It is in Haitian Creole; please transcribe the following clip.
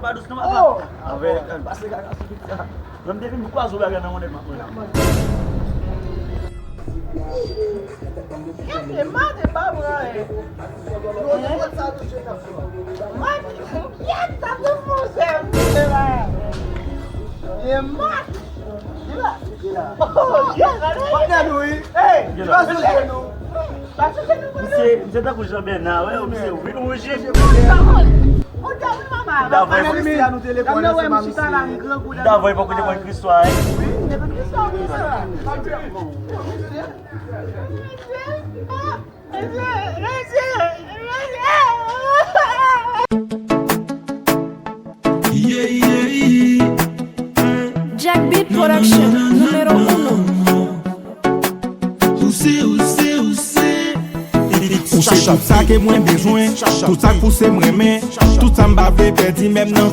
pas douce, non, avec, parce que ça. Je me dis, pourquoi je vais regarder mon élément? É mate babra é. Mas tá do museu, lá. É mate. Oh, já Olha nous. Ei, vas sucer nous. Tá sucedendo. Você tá com o Jambé não, é o seu. Vira um hoje. Onde é mamãe? Dá vai Ele me no telefone, Não é essa me tá lá mamãe. no grupo da. Dá vai para cuidar com isso aí. Jack Beat Production, número 1. Ou c'est tout ça que moi besoin, tout ça que pousse moi, tout ça m'bave perdu même non.